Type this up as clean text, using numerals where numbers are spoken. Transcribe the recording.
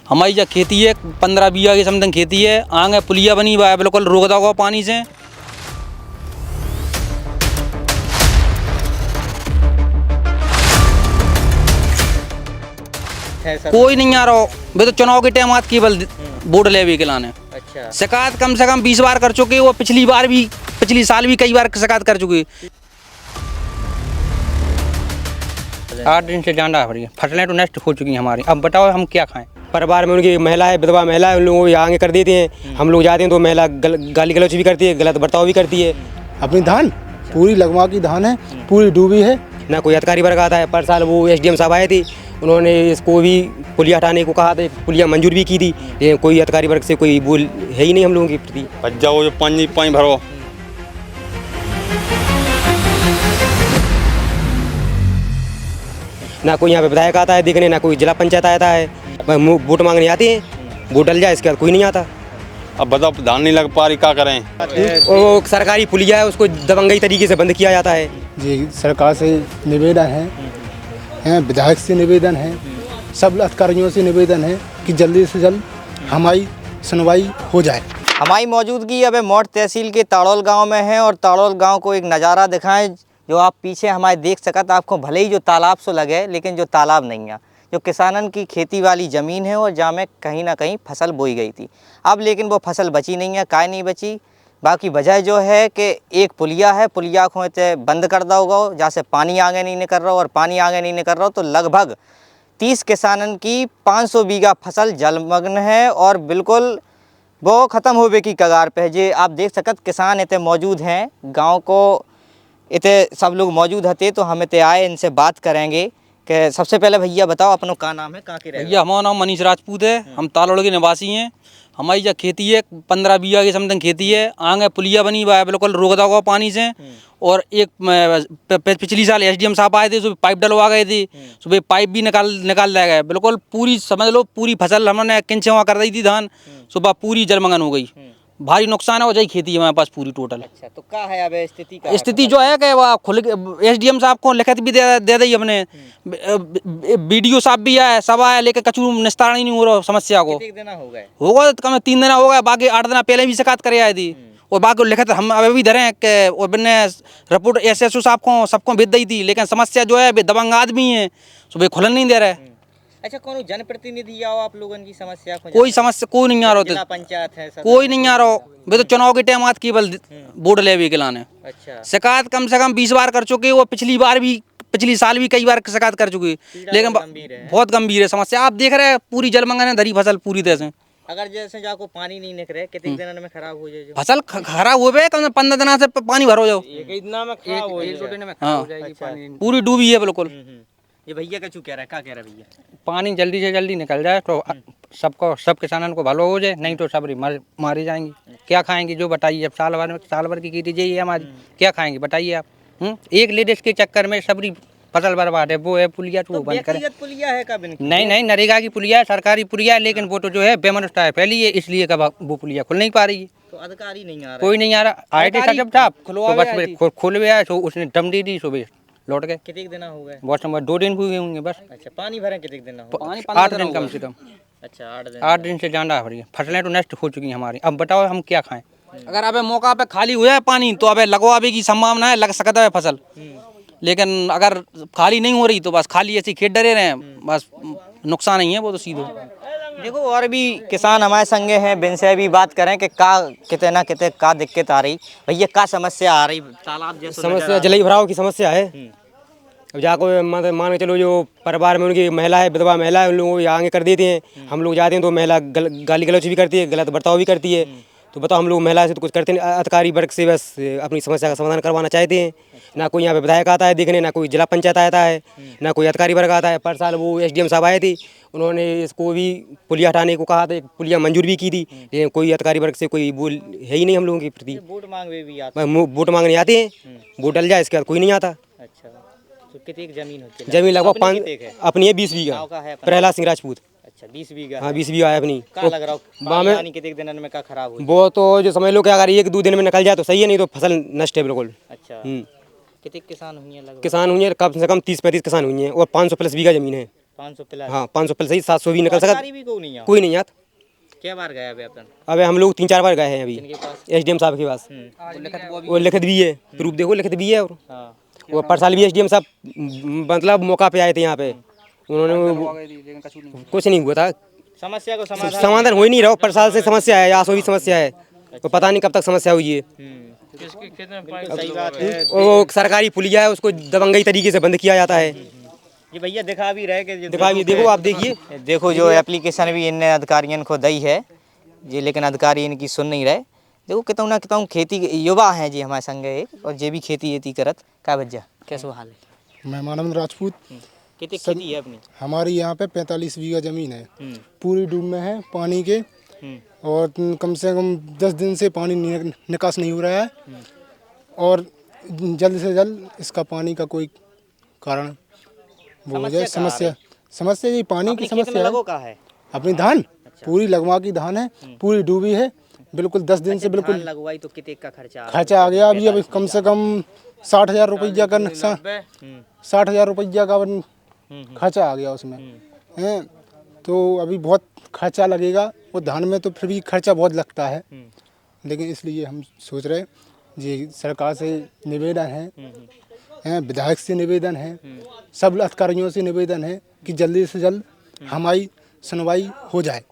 हमारी जो खेती है 15 बीघा की समथिंग खेती है। आगे पुलिया बनी हुआ है, बिल्कुल रोक दो होगा पानी से। कोई नहीं आ रहा। वे तो चुनाव के टाइम केवल वोट ले के लाने। अच्छा। शिकायत कम से कम 20 बार कर चुके। वो पिछली साल भी कई बार शिकायत कर चुके। 8 दिन से ज्यादा हो रही है। फसलें तो नष्ट हो चुकी हैं हमारी। अब बताओ हम क्या खाएं। परिवार में उनकी महिला है, विधवा महिला है, उन लोगों को आगे कर देते हैं। हम लोग जाते हैं तो महिला गाली गलौज भी करती है, गलत बर्ताव भी करती है। अपनी धान पूरी लगवा की धान है, पूरी डूबी है। ना कोई अधिकारी वर्ग आता है। पर साल वो SDM साहब आए थे, उन्होंने इसको भी पुलिया हटाने को कहा था, पुलिया मंजूर भी की थी, लेकिन कोई अधिकारी वर्ग से कोई बोल है ही नहीं हम लोगों के प्रति। बच जाओ जो पानी भरो। ना कोई यहाँ पे विधायक आता है देखने, ना कोई जिला पंचायत आता है। वोट मांगने आते हैं, वोट डल जाए, इसके बाद कोई नहीं आता। अब बताओ धान नहीं लग पा रही, क्या करें। वो सरकारी पुलिया है, उसको दबंगई तरीके से बंद किया जाता है। जी सरकार से निवेदन है, विधायक से निवेदन है, सब अधिकारियों से निवेदन है कि जल्दी से जल्द हमारी सुनवाई हो जाए। हमारी मौजूदगी अब मौट तहसील के ताड़ौल गांव में है और ताड़ौल गांव को एक नज़ारा दिखाएं जो आप पीछे हमारे देख सकते। आपको भले ही जो तालाब सो लगे, लेकिन जो तालाब नहीं है, जो किसानन की खेती वाली ज़मीन है और जहाँ में कहीं ना कहीं फसल बोई गई थी। अब लेकिन वो फसल बची नहीं है। काय नहीं बची, बाकी वजह जो है कि एक पुलिया है, पुलिया को बंद कर दो होगा, जहाँ से पानी आगे नहीं निकल रहा। और पानी आगे नहीं निकल रहा तो लगभग 30 किसानन की 500 बीघा फसल जलमग्न है और बिल्कुल वो ख़त्म होने की कगार पे है। जे आप देख सकते किसान इतने मौजूद हैं, गाँव को इतने सब लोग मौजूद हते, तो हम इतने आए, इनसे बात करेंगे कि सबसे पहले भैया बताओ अपना क्या नाम है, कहाँ के रहे? भैया हमारा नाम मनीष राजपूत है। हम तालोड़ के निवासी हैं। हमारी जो खेती है 15 बीघा की समथिंग खेती है। आगे पुलिया बनी हुआ है, बिल्कुल रोक दो होगा पानी से। और एक पिछली साल SDM साहब आए थे, सुबह पाइप डलवा गए थे, सुबह पाइप भी निकाल लाया गया। बिल्कुल पूरी समझ लो पूरी फसल हमने किंचवा कर दी थी धान, सुबह पूरी जलमग्न हो गई। भारी नुकसान है। और जही खेती है हमारे पास पूरी टोटल। अच्छा, तो क्या है अब स्थिति? स्थिति जो है कि वह खुल SDM साहब को लिखित भी दे दी हमने। BDO साहब भी आए, सब आए, लेकिन कचू निस्तारण ही नहीं हो रहा समस्या को। कितने दिन हो गए? होगा तो कम 3 दिन हो गए, बाकी 8 दिन पहले भी शिकायत करे आए थी। और बाकी लिखित हम अभी भी धरे कि और बिन्ने रिपोर्ट SSO साहब को सबको भेज दी थी, लेकिन समस्या जो है दबंग आदमी है, सुबह खुलन नहीं दे रहे। अच्छा, कौन जनप्रतिनिधि आओ आप लोगों की समस्या को? कोई समस्या कोई नहीं आ रहा। जिला पंचायत है, कोई नहीं आ रहा। वे तो चुनाव के टाइम केवल वोट ले के लाने। अच्छा। शिकायत कम से कम 20 बार कर चुके। वो पिछली साल भी कई बार शिकायत कर चुके, लेकिन बहुत गंभीर है समस्या। आप देख रहे हैं पूरी जलमग्न है, धरी फसल पूरी तरह से। अगर जैसे जाको पानी नहीं निकले, कितने दिनों में खराब हो जाए? फसल खराब हो गए, कम से 15 दिन से पानी भरो जाओ। एक दिन में खराब हो जाएगी, पूरी डूबी है बिल्कुल। ये भैया कछु कह रहा है, क्या कह रहा है भैया? पानी जल्दी से जल्दी निकल जाए तो सब किसानों को भलो हो जाए, नहीं तो सब मारी जाएंगी। क्या खाएंगे जो बताइए। अब साल भर की खेती यही है हमारी, क्या खाएंगे बताइए आप। एक लेडीज के चक्कर में सबरी फसल बर्बाद है। वो है पुलिया, तो वो बंद करें। पुलिया है कब? नहीं, नरेगा की पुलिया है, सरकारी पुलिया है, लेकिन वो तो जो है बेमनुष्ठा है फैली है, इसलिए कब वो पुलिया खुल नहीं पा रही है। तो अधिकारी नहीं आ रहा, कोई नहीं आ रहा। आए थे सचिव साहब, तो बस खुल गया, तो उसने दम दी थी, सुबह लौट गए। कितने दिन हो गए? बहुत समय 2 दिन हुए होंगे बस। अच्छा, पानी भरे कितने दिन हो? 8 दिन कम से कम। अच्छा, 8 दिन से ज्यादा हो रही है। फसलें तो नष्ट हो चुकी हैं हमारी। अब बताओ हम क्या खाएं। अगर अबे मौका पे खाली हो जाए पानी तो अबे लगवाने की संभावना है, लग सकता है फसल। लेकिन अगर खाली नहीं हो रही तो बस खाली ऐसी खेत डरे रहे, बस नुकसान ही है वो तो सीधे। देखो और भी किसान हमारे संगे हैं, इनसे भी बात करें कि कितने ना कितने का दिक्कत आ रही। भैया क्या समस्या आ रही? तालाब जैसे समस्या जलई भराव की समस्या है। अब जाको मान के चलो जो परिवार में उनकी महिला है, विधवा महिला है, उन लोगों को आगे कर देते हैं। हम लोग जाते हैं तो महिला गाली गलौज भी करती है, गलत बर्ताव भी करती है। तो बताओ हम लोग महिला से तो कुछ करते नहीं। अधिकारी वर्ग से बस अपनी समस्या का समाधान करवाना चाहते हैं। ना कोई यहाँ पे विधायक आता है देखने, ना कोई जिला पंचायत आता है, ना कोई अधिकारी वर्ग आता है। पर साल वो SDM साहब आए थे, उन्होंने इसको भी पुलिया हटाने को कहा था, पुलिया मंजूर भी की थी, लेकिन कोई अधिकारी वर्ग से कोई बोल है ही नहीं हम लोगों के प्रति। वोट मांगने भी आते वोट मांगने आते हैं, वोट डल जाए, इसके बाद कोई नहीं आता। अच्छा, तो कितनी जमीन होती है? जमीन लगभग 5 अपनी है 20 बीघा। प्रहलाद सिंह राजपूत। अच्छा, 20 बीघा। हाँ 20 बीघा है अपनी। क्या लग रहा है पानी कितने दिन में क्या खराब हो? वो तो जो समझ लो कि अगर 1-2 दिन में निकल जाए तो सही है, नहीं तो फसल नष्ट है बिल्कुल। अच्छा, कितने किसान हुए हैं? लगभग किसान हुए हैं कम से कम 30-35 किसान हुए हैं और 500 प्लस बीघा जमीन है। 500 प्लस। हाँ 500 प्लस ही, 700 भी निकल सकता, अधिकारी भी कोई नहीं है? कोई नहीं आता। क्या बार गया अभी अपन? अबे हम लोग 3-4 बार गए हैं अभी इनके पास? एसडीएम साहब के पास, हम्म। वो लिखित भी है, प्रूफ देखो लिखित भी है। और हाँ। वो परसाल भी एसडीएम साहब मतलब मौका पे आए थे यहाँ पे, उन्होंने कुछ नहीं हुआ था, समस्या को समाधान समाधान हो ही नहीं रहा। परसाल से समस्या है, आसो भी समस्या है, तो पता नहीं कब तक समस्या हुई है। बिल्कुल सही बात है। वो सरकारी पुलिया है, उसको दबंगई तरीके से बंद किया जाता है। ये भैया दिखा भी रहे कि दिखा भी, देखो आप देखिए, देखो जो एप्लीकेशन भी इन अधिकारियों को दी है जी, लेकिन अधिकारी इनकी सुन नहीं रहे। देखो कितना ना कितना खेती युवा हैं जी हमारे संग एक, और ये भी खेती येती करत का भज्जा कैसे हाल है? मैं मानव राजपूत। कितनी खेती है अपनी? हमारी यहाँ पे 45 बीघा ज़मीन है, पूरी डूब में है पानी के, और कम से कम 10 दिन से पानी निकास नहीं हो रहा है, और जल्द से जल्द इसका पानी का कोई कारण वो हो जाए। समस्या ये पानी की समस्या है। का है अपनी धान पूरी लगवा की धान है, पूरी डूबी है बिल्कुल, 10 दिन से बिल्कुल लगवाई तो कितने का खर्चा आ गया। अभी कम से कम 60,000 रुपया का नुकसान, 60,000 रुपया का खर्चा आ गया उसमें हैं। तो अभी बहुत खर्चा लगेगा, वो धान में तो फिर भी खर्चा बहुत लगता है, लेकिन इसलिए हम सोच रहे जी सरकार से निवेदन है, विधायक से निवेदन है, सब अधिकारियों से निवेदन है कि जल्दी से जल्द हमारी सुनवाई हो जाए।